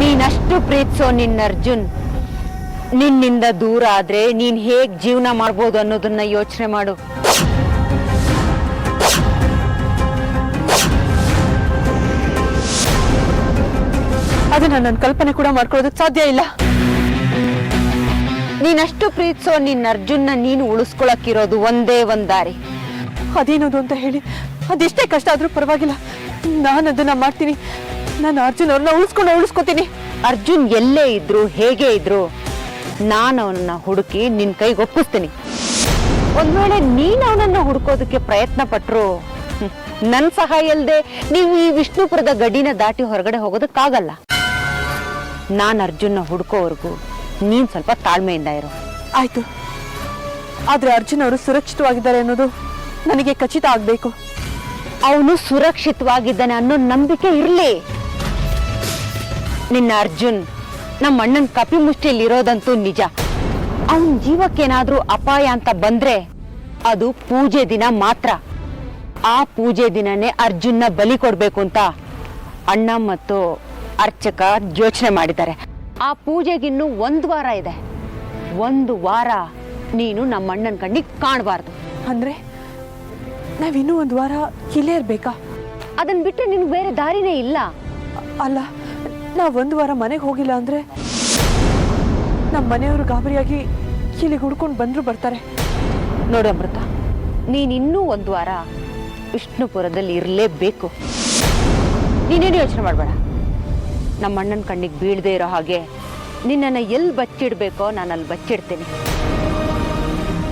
ನೀನಷ್ಟು ಪ್ರೀತಿಸೋ ನಿನ್ನ ಅರ್ಜುನ್ ನಿನ್ನಿಂದ ದೂರ ಆದ್ರೆ ನೀನ್ ಹೇಗ್ ಜೀವನ ಮಾಡ್ಬೋದು ಅನ್ನೋದನ್ನ ಯೋಚನೆ ಮಾಡು. ಅದನ್ನ ನನ್ನ ಕಲ್ಪನೆ ಕೂಡ ಮಾಡ್ಕೊಳ್ಳೋದಕ್ಕೆ ಸಾಧ್ಯ ಇಲ್ಲ. ನೀನಷ್ಟು ಪ್ರೀತಿಸೋ ನಿನ್ನ ಅರ್ಜುನ್ನ ನೀನು ಉಳಿಸ್ಕೊಳಕ್ಕಿರೋದು ಒಂದೇ ಒಂದ್ ದಾರಿ. ಅದೇನೋದು ಅಂತ ಹೇಳಿ ಅದೆಷ್ಟೇ ಕಷ್ಟ ಆದ್ರೂ ಪರವಾಗಿಲ್ಲ, ನಾನು ಅದನ್ನ ಮಾಡ್ತೀನಿ. ನಾನು ಅರ್ಜುನ್ ಅವ್ರನ್ನ ಉಳಿಸ್ಕೋತೀನಿ. ಅರ್ಜುನ್ ಎಲ್ಲೇ ಇದ್ರು ಹೇಗೆ ಇದ್ರು ನಾನು ಅವನನ್ನ ಹುಡುಕಿ ನಿನ್ ಕೈಗೆ ಒಪ್ಪಿಸ್ತೀನಿ. ಒಂದ್ ವೇಳೆ ನೀನ್ ಅವನನ್ನ ಹುಡುಕೋದಕ್ಕೆ ಪ್ರಯತ್ನ ಪಟ್ರು ನನ್ ಸಹಾಯ ಇಲ್ದೆ ನೀವು ಈ ವಿಷ್ಣುಪುರದ ಗಡಿನ ದಾಟಿ ಹೊರಗಡೆ ಹೋಗೋದಕ್ಕಾಗಲ್ಲ. ನಾನ್ ಅರ್ಜುನ್ನ ಹುಡುಕೋವರೆಗೂ ನೀನ್ ಸ್ವಲ್ಪ ತಾಳ್ಮೆಯಿಂದ ಇರು. ಆಯ್ತು, ಆದ್ರೆ ಅರ್ಜುನ್ ಅವರು ಸುರಕ್ಷಿತವಾಗಿದ್ದಾರೆ ಅನ್ನೋದು ನನಗೆ ಖಚಿತ ಆಗ್ಬೇಕು. ಅವನು ಸುರಕ್ಷಿತವಾಗಿದ್ದಾನೆ ಅನ್ನೋ ನಂಬಿಕೆ ಇರ್ಲಿ. ನಿನ್ನ ಅರ್ಜುನ್ ನಮ್ಮ ಅಣ್ಣನ ಕಪಿ ಮುಷ್ಟಿಯಲ್ಲಿ ಇರೋದಂತೂ ನಿಜ. ಅವನ ಜೀವಕ್ಕೇನಾದ್ರೂ ಅಪಾಯ ಅಂತ ಬಂದ್ರೆ ಅದು ಪೂಜೆ ದಿನ ಮಾತ್ರ. ಆ ಪೂಜೆ ದಿನನೇ ಅರ್ಜುನ್ನ ಬಲಿ ಕೊಡ್ಬೇಕು ಅಂತ ಅಣ್ಣ ಮತ್ತು ಅರ್ಚಕ ಯೋಚನೆ ಮಾಡಿದ್ದಾರೆ. ಆ ಪೂಜೆಗಿನ್ನೂ 1 ವಾರ ಇದೆ. 1 ವಾರ ನೀನು ನಮ್ಮ ಅಣ್ಣನ ಕಣ್ಣಿಗೆ ಕಾಣಬಾರ್ದು. ಅಂದ್ರೆ ನಾವಿನ್ನೂ 1 ವಾರ ಇಲ್ಲೇ ಇರ್ಬೇಕಾ? ಅದನ್ನ ಬಿಟ್ಟರೆ ನಿನ್ಗೆ ಬೇರೆ ದಾರಿನೇ ಇಲ್ಲ. ಅಲ್ಲ, ನಾವು 1 ವಾರ ಮನೆಗೆ ಹೋಗಿಲ್ಲ ಅಂದ್ರೆ ನಮ್ಮ ಮನೆಯವರು ಗಾಬರಿಯಾಗಿ ಇಲ್ಲಿಗೆ ಹುಡ್ಕೊಂಡು ಬಂದ್ರು ಬರ್ತಾರೆ. ನೋಡು ಅಮೃತ, ನೀನಿನ್ನೂ 1 ವಾರ ವಿಷ್ಣುಪುರದಲ್ಲಿ ಇರಲೇಬೇಕು. ನೀನೇನು ಯೋಚನೆ ಮಾಡಬೇಡ. ನಮ್ಮ ಅಣ್ಣನ ಕಣ್ಣಿಗೆ ಬೀಳದೆ ಇರೋ ಹಾಗೆ ನಿನ್ನನ್ನು ಎಲ್ಲಿ ಬಚ್ಚಿಡ್ಬೇಕೋ ನಾನು ಅಲ್ಲಿ ಬಚ್ಚಿಡ್ತೀನಿ.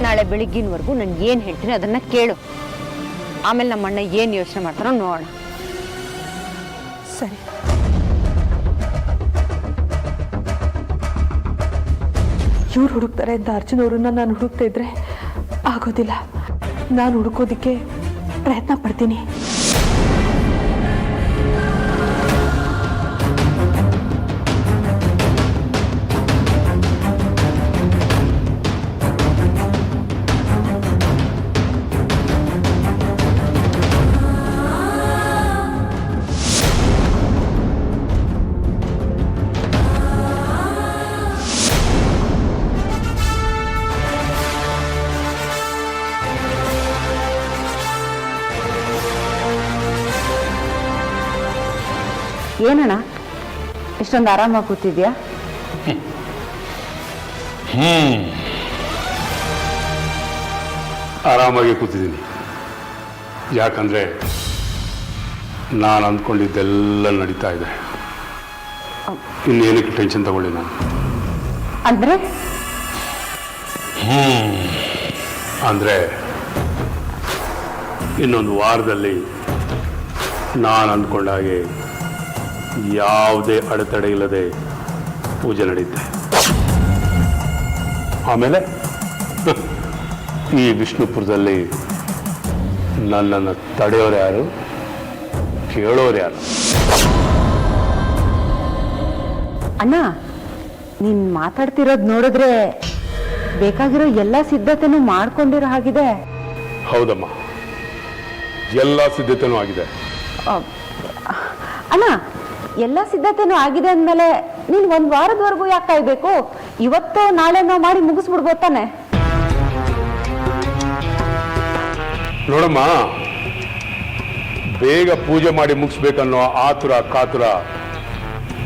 ನಾಳೆ ಬೆಳಿಗ್ಗಿನವರೆಗೂ ನಾನು ಏನು ಹೇಳ್ತೀನಿ ಅದನ್ನು ಕೇಳು. ಆಮೇಲೆ ನಮ್ಮ ಅಣ್ಣ ಏನು ಯೋಚನೆ ಮಾಡ್ತಾರೋ ನೋಡೋಣ. ಸರಿ. ಇವ್ರು ಹುಡುಕ್ತಾರೆ ಅಂತ ಅರ್ಜುನ್ ಅವ್ರನ್ನ ನಾನು ಹುಡುಕ್ತಾ ಇದ್ರೆ ಆಗೋದಿಲ್ಲ. ನಾನು ಹುಡುಕೋದಿಕ್ಕೆ ಪ್ರಯತ್ನ ಪಡ್ತೀನಿ. ಏನಣ್ಣ ಇಷ್ಟೊಂದು ಆರಾಮಾಗಿ ಕೂತಿದ್ಯಾ? ಆರಾಮಾಗಿ ಕೂತಿದ್ದೀನಿ. ಯಾಕಂದರೆ ನಾನು ಅಂದ್ಕೊಂಡಿದ್ದೆಲ್ಲ ನಡೀತಾ ಇದೆ. ಇನ್ನೇನಕ್ಕೆ ಟೆನ್ಷನ್ ತಗೊಳ್ಳಿ ನಾನು. ಅಂದರೆ ಅಂದರೆ ಇನ್ನೊಂದು ವಾರದಲ್ಲಿ ನಾನು ಅಂದ್ಕೊಂಡ ಹಾಗೆ ಯಾವುದೇ ಅಡೆತಡೆ ಇಲ್ಲದೆ ಪೂಜೆ ನಡೆಯುತ್ತೆ. ಆಮೇಲೆ ಈ ವಿಷ್ಣುಪುರದಲ್ಲಿ ನನ್ನನ್ನು ತಡೆಯೋರು ಯಾರು, ಕೇಳೋರು ಯಾರು? ಅಣ್ಣ, ನೀನ್ ಮಾತಾಡ್ತಿರೋದು ನೋಡಿದ್ರೆ ಬೇಕಾಗಿರೋ ಎಲ್ಲ ಸಿದ್ಧತೆನೂ ಮಾಡ್ಕೊಂಡಿರೋ ಹಾಗಿದೆ. ಹೌದಮ್ಮ, ಎಲ್ಲ ಸಿದ್ಧತೆನೂ ಆಗಿದೆ. ಅಣ್ಣ, ಎಲ್ಲ ಸಿದ್ಧತೆನೂ ಆಗಿದೆ ಅಂದಮೇಲೆ ನೀನ್ 1 ವಾರದವರೆಗೂ ಯಾಕೆ ಕಾಯ್ಬೇಕು? ಇವತ್ತೋ ನಾಳೆನೋ ಮಾಡಿ ಮುಗಿಸ್ಬಿಡ್ಬೋದು ತಾನೆ? ನೋಡಮ್ಮ, ಬೇಗ ಪೂಜೆ ಮಾಡಿ ಮುಗಿಸ್ಬೇಕನ್ನೋ ಆತುರ ಕಾತುರ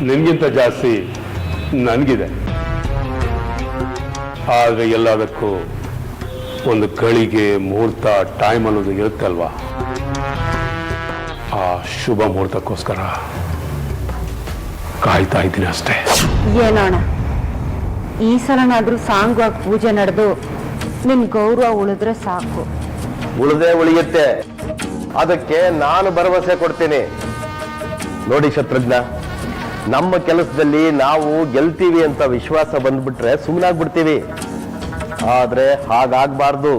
ನಿನ್ಗಿಂತ ಜಾಸ್ತಿ ನನಗಿದೆ. ಆದರೆ ಎಲ್ಲದಕ್ಕೂ ಒಂದು ಗಳಿಗೆ ಮುಹೂರ್ತ ಟೈಮ್ ಅನ್ನೋದು ಇರುತ್ತೆ ಅಲ್ವಾ? ಆ ಶುಭ ಮುಹೂರ್ತಕ್ಕೋಸ್ಕರ ಕಾಯ್ತಾ ಇದ್ದೀನಿ ಅಷ್ಟೇ. ಏನೋಣ, ಈ ಸಲನಾದ್ರೂ ಸಾಂಗವಾಗಿ ಪೂಜೆ ನಡೆದು ನಿನ್ ಗೌರವ ಉಳಿದ್ರೆ ಸಾಕು. ಉಳಿದೇ ಉಳಿಯುತ್ತೆ, ಅದಕ್ಕೆ ನಾನು ಭರವಸೆ ಕೊಡ್ತೀನಿ. ನೋಡಿ ಶತ್ರುಘ್ನ, ನಮ್ಮ ಕೆಲಸದಲ್ಲಿ ನಾವು ಗೆಲ್ತೀವಿ ಅಂತ ವಿಶ್ವಾಸ ಬಂದ್ಬಿಟ್ರೆ ಸುಮ್ಮನಾಗ್ಬಿಡ್ತೀವಿ. ಆದ್ರೆ ಹಾಗಾಗಬಾರ್ದು.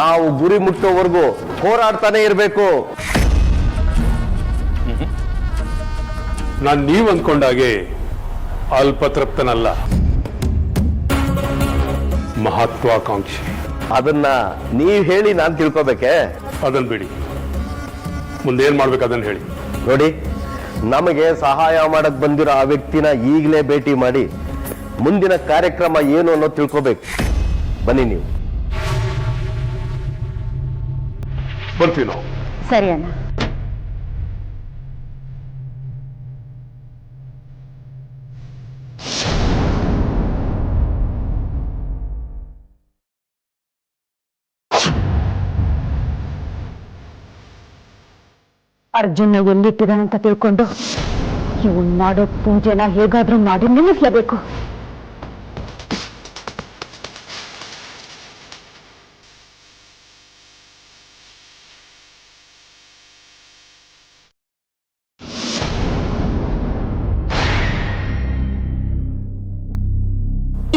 ನಾವು ಗುರಿ ಮುಟ್ಟೋವರೆಗೂ ಹೋರಾಡ್ತಾನೆ ಇರಬೇಕು. ನಾನು ನೀವು ಅಂದ್ಕೊಂಡಾಗೆ ಅಲ್ಪತೃಪ್ತನಲ್ಲ, ಮಹತ್ವಾಕಾಂಕ್ಷಿ. ಅದನ್ನ ನೀವ್ ಹೇಳಿ ನಾನು ತಿಳ್ಕೊಬೇಕೆ? ಅದನ್ನು ಬಿಡಿ, ಮುಂದೇನು ಮಾಡ್ಬೇಕು ಅದನ್ನು ಹೇಳಿ. ನೋಡಿ, ನಮಗೆ ಸಹಾಯ ಮಾಡಕ್ ಬಂದಿರೋ ಆ ವ್ಯಕ್ತಿನ ಈಗಲೇ ಭೇಟಿ ಮಾಡಿ ಮುಂದಿನ ಕಾರ್ಯಕ್ರಮ ಏನು ಅನ್ನೋದು ತಿಳ್ಕೋಬೇಕು. ಬನ್ನಿ ನೀವು. ಬರ್ತೀವಿ ನಾವು. ಸರಿ ಅಣ್ಣ. ಅರ್ಜುನ ಎಲ್ಲಿಟ್ಟಿದಾನಂತ ತಿಳ್ಕೊಂಡು ಇವನ್ ಮಾಡೋ ಪೂಜೆನ ಹೇಗಾದ್ರೂ ಮಾಡಿ ನಿಲ್ಲಿಸ್ಲೇಬೇಕು.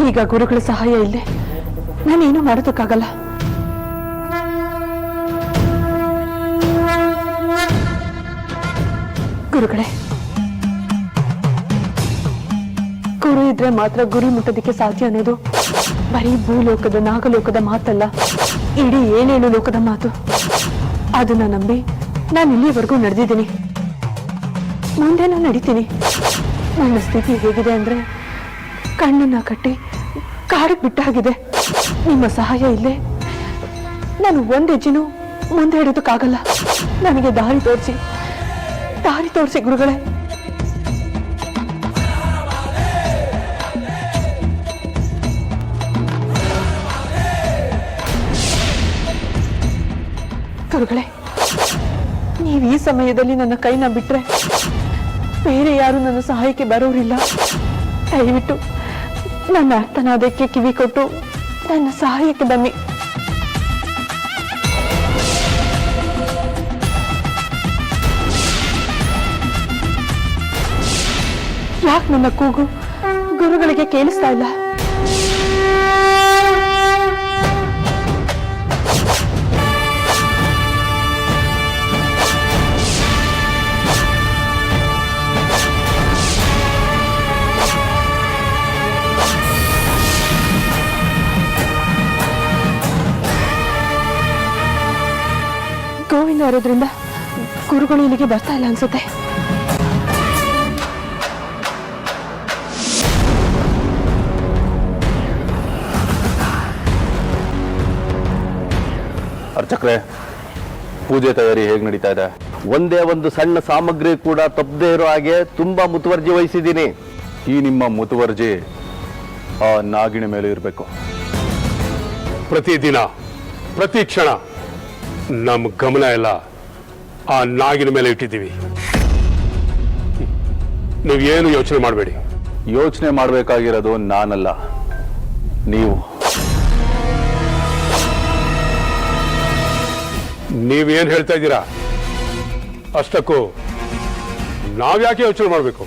ಈಗ ಗುರುಗಳ ಸಹಾಯ ಇಲ್ಲೇ ನಾನೇನು ಮಾಡೋದಕ್ಕಾಗಲ್ಲ. ಗುರುಗಳೇ, ಗುರು ಇದ್ರೆ ಮಾತ್ರ ಗುರಿ ಮುಟ್ಟೋದಕ್ಕೆ ಸಾಧ್ಯ ಅನ್ನೋದು ಬರೀ ಭೂಲೋಕದ ನಾಗಲೋಕದ ಮಾತಲ್ಲ, ಇಡೀ 7 ಲೋಕದ ಮಾತು. ಅದನ್ನ ನಂಬಿ ನಾನು ಇಲ್ಲಿವರೆಗೂ ನಡೆದಿದ್ದೀನಿ, ಮುಂದೆನೂ ನಡೀತೀನಿ. ನನ್ನ ಸ್ಥಿತಿ ಹೇಗಿದೆ ಅಂದ್ರೆ ಕಣ್ಣನ್ನ ಕಟ್ಟಿ ಕಾಡಿಗೆ ಬಿಟ್ಟಾಗಿದೆ. ನಿಮ್ಮ ಸಹಾಯ ಇಲ್ಲೇ ನಾನು ಒಂದ್ ಹೆಜ್ಜೆನೂ ಮುಂದೆ ಇಡೋದಕ್ಕಾಗಲ್ಲ. ನನಗೆ ದಾರಿ ತೋರಿಸಿ ಗುರುಗಳೇ. ಗುರುಗಳೇ, ನೀವು ಈ ಸಮಯದಲ್ಲಿ ನನ್ನ ಕೈನ ಬಿಟ್ರೆ ಬೇರೆ ಯಾರು ನನ್ನ ಸಹಾಯಕ್ಕೆ ಬರೋರಿಲ್ಲ. ದಯವಿಟ್ಟು ನನ್ನ ಅರ್ಥನಾದಕ್ಕೆ ಕಿವಿ ಕೊಟ್ಟು ನನ್ನ ಸಹಾಯಕ್ಕೆ ಬನ್ನಿ. ಯಾಕೆ ನನ್ನ ಕೂಗು ಗುರುಗಳಿಗೆ ಕೇಳಿಸ್ತಾ ಇಲ್ಲ? ಗೋವಿಂದ ಇರೋದ್ರಿಂದ ಗುರುಗಳು ಇಲ್ಲಿಗೆ ಬರ್ತಾ ಇಲ್ಲ ಅನ್ಸುತ್ತೆ. ಅರ್ಚಕ್ರೆ, ಪೂಜೆ ತಯಾರಿ ಹೇಗೆ ನಡೀತಾ ಇದೆ? ಒಂದೇ ಒಂದು ಸಣ್ಣ ಸಾಮಗ್ರಿ ಕೂಡ ತಪ್ಪದೇ ಇರೋ ಹಾಗೆ ತುಂಬಾ ಮುತುವರ್ಜಿ ವಹಿಸಿದ್ದೀನಿ. ಈ ನಿಮ್ಮ ಮುತುವರ್ಜಿ ಆ ನಾಗಿಣಿ ಮೇಲೆ ಇರಬೇಕು. ಪ್ರತಿದಿನ ಪ್ರತಿ ಕ್ಷಣ ನಮ್ಮ ಗಮನ ಎಲ್ಲ ಆ ನಾಗಿನ ಮೇಲೆ ಇಟ್ಟಿದ್ದೀವಿ. ನೀವೇನು ಯೋಚನೆ ಮಾಡಬೇಡಿ. ಯೋಚನೆ ಮಾಡಬೇಕಾಗಿರೋದು ನಾನಲ್ಲ, ನೀವು. ನೀವೇನು ಹೇಳ್ತಾ ಇದ್ದೀರಾ? ಅಷ್ಟಕ್ಕೂ ನಾವ್ಯಾಕೆ ಯೋಚನೆ ಮಾಡಬೇಕು?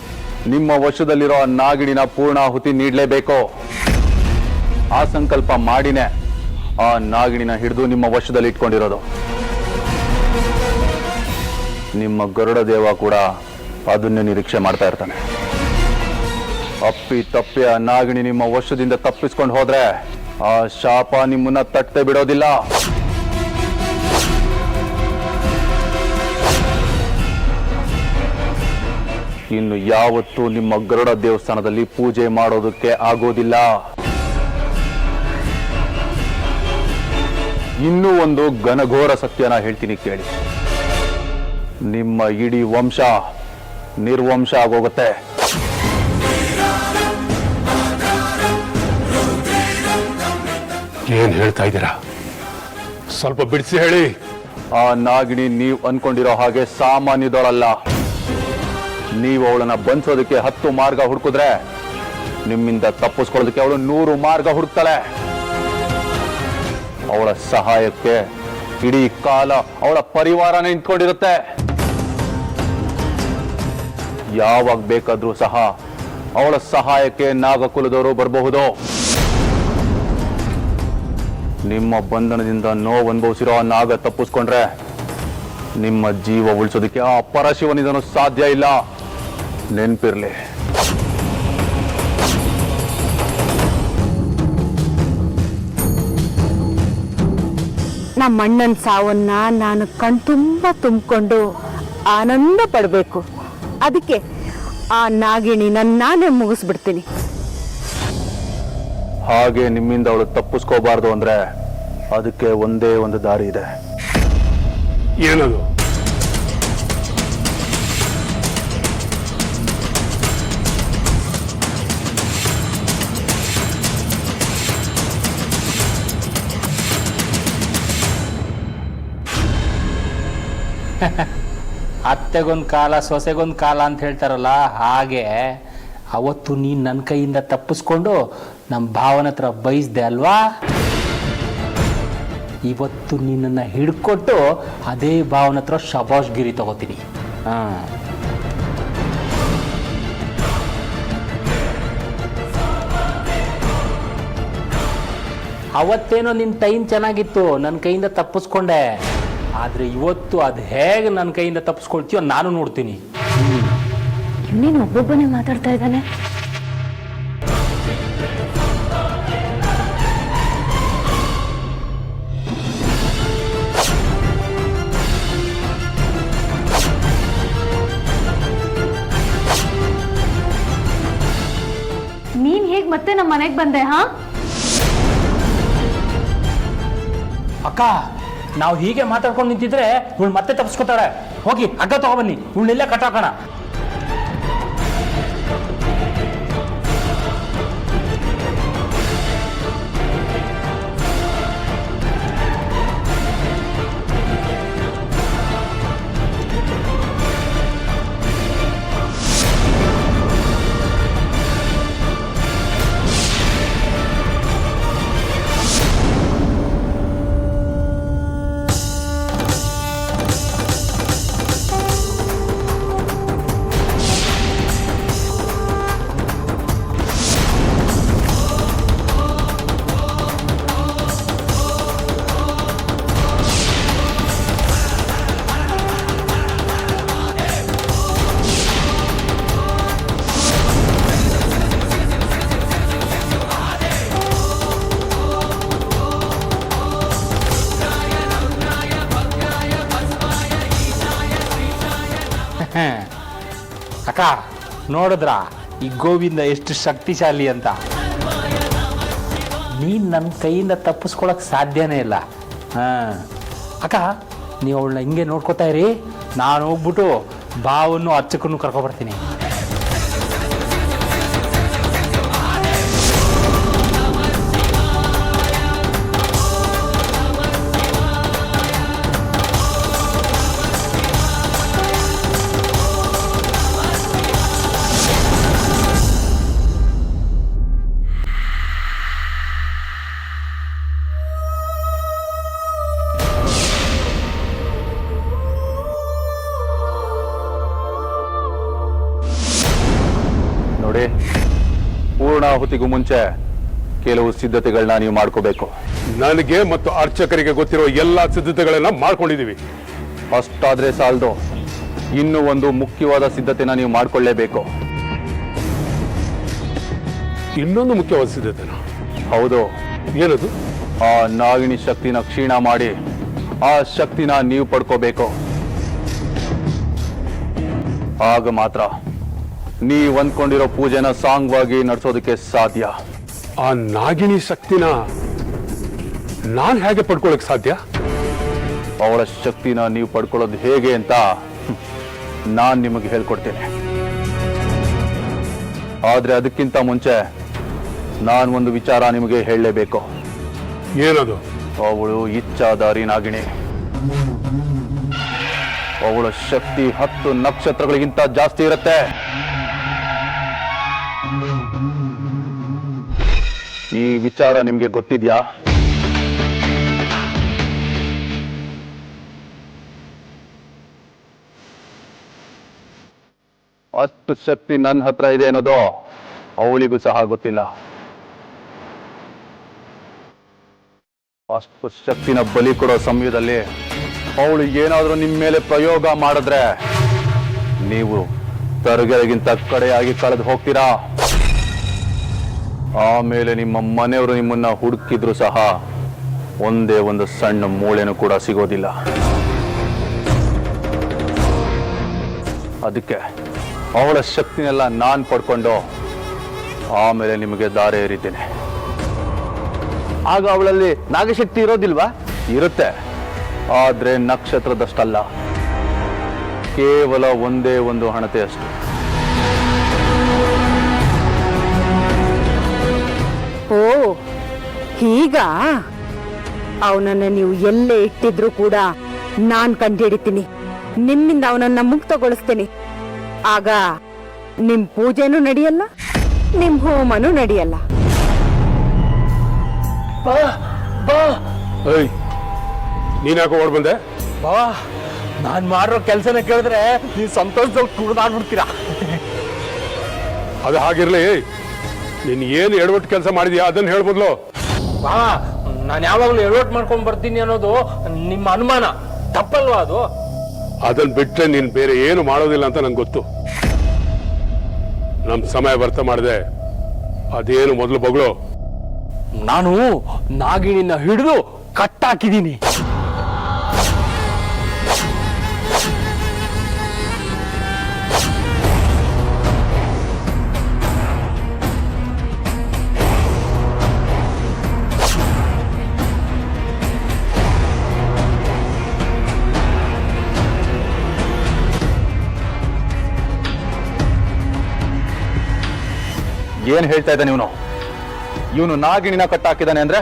ನಿಮ್ಮ ವಶದಲ್ಲಿರೋ ಆ ನಾಗಿಣಿನ ಪೂರ್ಣಾಹುತಿ ನೀಡಲೇಬೇಕು. ಆ ಸಂಕಲ್ಪ ಮಾಡಿನೇ ಆ ನಾಗಿಣಿನ ಹಿಡಿದು ನಿಮ್ಮ ವಶದಲ್ಲಿ ಇಟ್ಕೊಂಡಿರೋದು. ನಿಮ್ಮ ಗರುಡ ದೇವ ಕೂಡ ಅದನ್ನೇ ನಿರೀಕ್ಷೆ ಮಾಡ್ತಾ ಇರ್ತಾನೆ. ಅಪ್ಪಿ ತಪ್ಪಿ ಆ ನಾಗಿಣಿ ನಿಮ್ಮ ವಶದಿಂದ ತಪ್ಪಿಸ್ಕೊಂಡು ಹೋದ್ರೆ ಆ ಶಾಪ ನಿಮ್ಮನ್ನ ತಟ್ಟೆ ಬಿಡೋದಿಲ್ಲ. ಇನ್ನು ಯಾವತ್ತೂ ನಿಮ್ಮ ಗರುಡ ದೇವಸ್ಥಾನದಲ್ಲಿ ಪೂಜೆ ಮಾಡೋದಕ್ಕೆ ಆಗೋದಿಲ್ಲ. ಇನ್ನೂ ಒಂದು ಘನಘೋರ ಸತ್ಯನ ಹೇಳ್ತೀನಿ ಕೇಳಿ. ನಿಮ್ಮ ಇಡೀ ವಂಶ ನಿರ್ವಂಶ ಆಗೋಗುತ್ತೆ. ಏನ್ ಹೇಳ್ತಾ ಇದ್ದೀರಾ? ಸ್ವಲ್ಪ ಬಿಡಿಸಿ ಹೇಳಿ. ಆ ನಾಗಿಣಿ ನೀವು ಅನ್ಕೊಂಡಿರೋ ಹಾಗೆ ಸಾಮಾನ್ಯದವಳಲ್ಲ. ನೀವು ಅವಳನ್ನ ಬಂಧಿಸೋದಕ್ಕೆ 10 ಮಾರ್ಗ ಹುಡುಕಿದ್ರೆ ನಿಮ್ಮಿಂದ ತಪ್ಪಿಸ್ಕೊಳ್ಳೋದಕ್ಕೆ ಅವಳು 100 ಮಾರ್ಗ ಹುಡುಕ್ತಾಳೆ. ಅವಳ ಸಹಾಯಕ್ಕೆ ಇಡೀ ಕಾಲ ಅವಳ ಪರಿವಾರನೇ ನಿಂತ್ಕೊಂಡಿರುತ್ತೆ. ಯಾವಾಗ ಬೇಕಾದ್ರೂ ಸಹ ಅವಳ ಸಹಾಯಕ್ಕೆ ನಾಗಕುಲದವರು ಬರಬಹುದು. ನಿಮ್ಮ ಬಂಧನದಿಂದ ನೋವು ಅನುಭವಿಸಿರೋ ಆ ನಾಗ ತಪ್ಪಿಸ್ಕೊಂಡ್ರೆ ನಿಮ್ಮ ಜೀವ ಉಳಿಸೋದಕ್ಕೆ ಆ ಪರಶಿವನಿದನು ಸಾಧ್ಯ ಇಲ್ಲ. ನೆನ್ಪಿರ್ಲಿ. ನಮ್ಮ ಅಣ್ಣನ ಸಾವನ್ನ ನಾನು ಕಣ್ತುಂಬ ತುಂಬಿಕೊಂಡು ಆನಂದ ಪಡಬೇಕು. ಅದಕ್ಕೆ ಆ ನಾಗಿಣಿನ ನಾನೇ ಮುಗಿಸ್ಬಿಡ್ತೀನಿ. ಹಾಗೆ ನಿಮ್ಮಿಂದ ಅವಳು ತಪ್ಪಿಸ್ಕೋಬಾರ್ದು ಅಂದ್ರೆ ಅದಕ್ಕೆ ಒಂದೇ ಒಂದು ದಾರಿ ಇದೆ. ಏನದು? ಅತ್ತೆಗೊಂದು ಕಾಲ ಸೊಸೆಗೊಂದು ಕಾಲ ಅಂತ ಹೇಳ್ತಾರಲ್ಲ, ಹಾಗೆ ಅವತ್ತು ನೀನು ನನ್ನ ಕೈಯಿಂದ ತಪ್ಪಿಸ್ಕೊಂಡು ನಮ್ಮ ಭಾವನ ಹತ್ರ ಬಯಸ್ದೆ ಅಲ್ವಾ? ಇವತ್ತು ನಿನ್ನನ್ನು ಹಿಡ್ಕೊಟ್ಟು ಅದೇ ಭಾವನ ಹತ್ರ ಶಬಾಷ್ಗಿರಿ ತಗೋತೀನಿ. ಹಾಂ, ಅವತ್ತೇನೋ ನಿನ್ನ ಟೈಮ್ ಚೆನ್ನಾಗಿತ್ತು, ನನ್ನ ಕೈಯಿಂದ ತಪ್ಪಿಸ್ಕೊಂಡೆ. ಆದರೆ ಇವತ್ತು ಅದು ಹೇಗೆ ನನ್ನ ಕೈಯಿಂದ ತಪ್ಪಿಸ್ಕೊಳ್ತೀಯೋ ನಾನು ನೋಡ್ತೀನಿ. ಇನ್ನೇನು ಒಬ್ಬೊಬ್ಬನೇ ಮಾತಾಡ್ತಾ ಇದ್ದಾನೆ. ನೀನ್ ಹೇಗ್ ಮತ್ತೆ ನಮ್ಮ ಮನೆಗೆ ಬಂದೆ? ಹಾ ಅಕ್ಕ, ನಾವು ಹೀಗೆ ಮಾತಾಡ್ಕೊಂಡು ನಿಂತಿದ್ರೆ ಇವಳು ಮತ್ತೆ ತಪ್ಪಿಸ್ಕೊತಾಳೆ. ಹೋಗಿ ಹಗ್ಗ ತಗೊಬನ್ನಿ, ಇವಳನ್ನೆಲ್ಲ ಕಟ್ಟಾಕೋಣ. ಅಕ್ಕ, ನೋಡಿದ್ರಾ ಈ ಗೋವಿಂದ ಎಷ್ಟು ಶಕ್ತಿಶಾಲಿ ಅಂತ? ನೀನು ನನ್ನ ಕೈಯಿಂದ ತಪ್ಪಿಸ್ಕೊಳಕ್ ಸಾಧ್ಯನೇ ಇಲ್ಲ. ಹಾಂ ಅಕ್ಕ, ನೀವು ಅವಳನ್ನ ಹಿಂಗೆ ನೋಡ್ಕೋತಾ ಇರಿ, ನಾನು ಹೋಗ್ಬಿಟ್ಟು ಬಾವನ್ನು ಅಚ್ಚಕ್ಕನ್ನು ಕರ್ಕೊಬರ್ತೀನಿ. ನೋಡಿ, ಪೂರ್ಣಾಹುತಿಗೂ ಮುಂಚೆ ಕೆಲವು ಸಿದ್ಧತೆಗಳನ್ನ ನೀವು ಮಾಡ್ಕೋಬೇಕು. ನನಗೆ ಮತ್ತು ಅರ್ಚಕರಿಗೆ ಗೊತ್ತಿರೋ ಎಲ್ಲಾ ಸಿದ್ಧತೆಗಳನ್ನ ಮಾಡ್ಕೊಂಡಿದೀವಿ. ಅಷ್ಟಾದ್ರೆ ಸಾಲದು, ಇನ್ನೂ ಒಂದು ಮುಖ್ಯವಾದ ಸಿದ್ಧತೆನ ನೀವು ಮಾಡ್ಕೊಳ್ಳೇಬೇಕು. ಇನ್ನೊಂದು ಮುಖ್ಯವಾದ ಸಿದ್ಧತೆನ? ಹೌದು. ಏನದು? ಆ ನಾಗಿಣಿ ಶಕ್ತಿನ ಕ್ಷೀಣ ಮಾಡಿ ಆ ಶಕ್ತಿನ ನೀವು ಪಡ್ಕೋಬೇಕು. ಆಗ ಮಾತ್ರ ನೀವು ಅಂದ್ಕೊಂಡಿರೋ ಪೂಜೆನ ಸಾಂಗವಾಗಿ ನಡೆಸೋದಕ್ಕೆ ಸಾಧ್ಯ. ಆ ನಾಗಿಣಿ ಶಕ್ತಿನ ನಾನು ಹೇಗೆ ಪಡ್ಕೊಳಕ್ ಸಾಧ್ಯ? ಅವಳ ಶಕ್ತಿನ ನೀವು ಪಡ್ಕೊಳ್ಳೋದು ಹೇಗೆ ಅಂತ ನಾನು ನಿಮಗೆ ಹೇಳ್ಕೊಡ್ತೇನೆ. ಆದ್ರೆ ಅದಕ್ಕಿಂತ ಮುಂಚೆ ನಾನು ಒಂದು ವಿಚಾರ ನಿಮಗೆ ಹೇಳಲೇಬೇಕು. ಏನದು? ಅವಳು ಇಚ್ಛಾಧಾರಿ ನಾಗಿಣಿ. ಅವಳ ಶಕ್ತಿ 10 ನಕ್ಷತ್ರಗಳಿಗಿಂತ ಜಾಸ್ತಿ ಇರುತ್ತೆ. ಈ ವಿಚಾರ ನಿಮ್ಗೆ ಗೊತ್ತಿದ್ಯಾ? ಅಷ್ಟು ಶಕ್ತಿ ನನ್ನ ಹತ್ರ ಇದೆ ಅನ್ನೋದು ಅವಳಿಗೂ ಸಹ ಗೊತ್ತಿಲ್ಲ. ಅಷ್ಟು ಶಕ್ತಿನ ಬಲಿ ಕೊಡೋ ಸಮಯದಲ್ಲಿ ಅವಳು ಏನಾದ್ರೂ ನಿಮ್ಮ ಮೇಲೆ ಪ್ರಯೋಗ ಮಾಡಿದ್ರೆ ನೀವು ತರಗೆರೆಗಿಂತ ಕಡೆಯಾಗಿ ಕಳೆದು ಹೋಗ್ತೀರಾ. ಆಮೇಲೆ ನಿಮ್ಮ ಮನೆಯವರು ನಿಮ್ಮನ್ನ ಹುಡುಕಿದ್ರು ಸಹ ಒಂದೇ ಒಂದು ಸಣ್ಣ ಮೂಳೆನೂ ಕೂಡ ಸಿಗೋದಿಲ್ಲ. ಅದಕ್ಕೆ ಅವಳ ಶಕ್ತಿನೆಲ್ಲ ನಾನು ಪಡ್ಕೊಂಡು ಆಮೇಲೆ ನಿಮಗೆ ದಾರಿ ಎರಿತೇನೆ. ಆಗ ಅವಳಲ್ಲಿ ನಾಗಶಕ್ತಿ ಇರೋದಿಲ್ವಾ? ಇರುತ್ತೆ, ಆದ್ರೆ ನಕ್ಷತ್ರದಷ್ಟಲ್ಲ, ಕೇವಲ ಒಂದೇ ಒಂದು ಹಣತೆ ಅಷ್ಟು. ಓ ಹೀಗ ಅವನನ್ನ ನೀವು ಎಲ್ಲೇ ಇಟ್ಟಿದ್ರು ಕೂಡ ನಾನ್ ಕಂಡುಹಿಡಿತೀನಿ. ನಿಮ್ಮಿಂದ ಅವನನ್ನ ಮುಕ್ತಗೊಳಿಸ್ತೀನಿ. ಆಗ ನಿಮ್ ಪೂಜೆನೂ ನಡೆಯಲ್ಲ, ನಿಮ್ ಹೋಮನೂ ನಡೆಯಲ್ಲ. ಏಯ್ ನೀನ್ಯಾಕೋ ಓಡ್ ಬಂದೆ? ಬಾ, ನಾನು ಮಾಡಿರೋ ಕೆಲಸನ ಕೇಳಿದ್ರೆ ನೀವು ಸಂತೋಷದಲ್ಲಿ ಕುಡ್ದಾಡ್ಬಿಡ್ತೀರಾ. ಅದು ಹಾಗಿರ್ಲಿ, ನೀನ್ ಏನು ಎಡವಟ್ಟು ಕೆಲಸ ಮಾಡಿದ್ಯಾ ಅದನ್ನ ಹೇಳ್ಬೋದ್ಲು. ಬಾ, ನಾನು ಯಾವಾಗಲೂ ಎಡವಟ್ ಮಾಡ್ಕೊಂಡ್ ಬರ್ತೀನಿ ಅನ್ನೋದು ನಿಮ್ಮ ಅನುಮಾನ, ತಪ್ಪಲ್ವಾ ಅದು? ಅದನ್ನ ಬಿಟ್ರೆ ನೀನ್ ಬೇರೆ ಏನು ಮಾಡೋದಿಲ್ಲ ಅಂತ ನಂಗೆ ಗೊತ್ತು. ನಮ್ ಸಮಯ ವ್ಯರ್ಥ ಮಾಡಿದೆ. ಅದೇನು ಮೊದಲು ಬೊಗಳು. ನಾನು ನಾಗಿಣಿನ ಹಿಡಿದು ಕಟ್ಟಾಕಿದ್ದೀನಿ. ಏನ್ ಹೇಳ್ತಾ ಇದ್ದಾನೆ ಇವನು? ಇವನು ನಾಗಿಣಿನ ಕಟ್ಟಾಕಿದ್ದಾನೆ ಅಂದ್ರೆ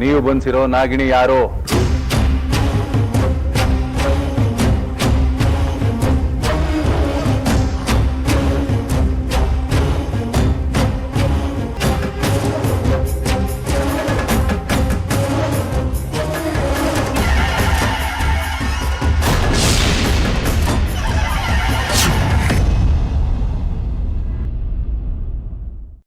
ನೀವು ಬಂದಿರೋ ನಾಗಿಣಿ ಯಾರು?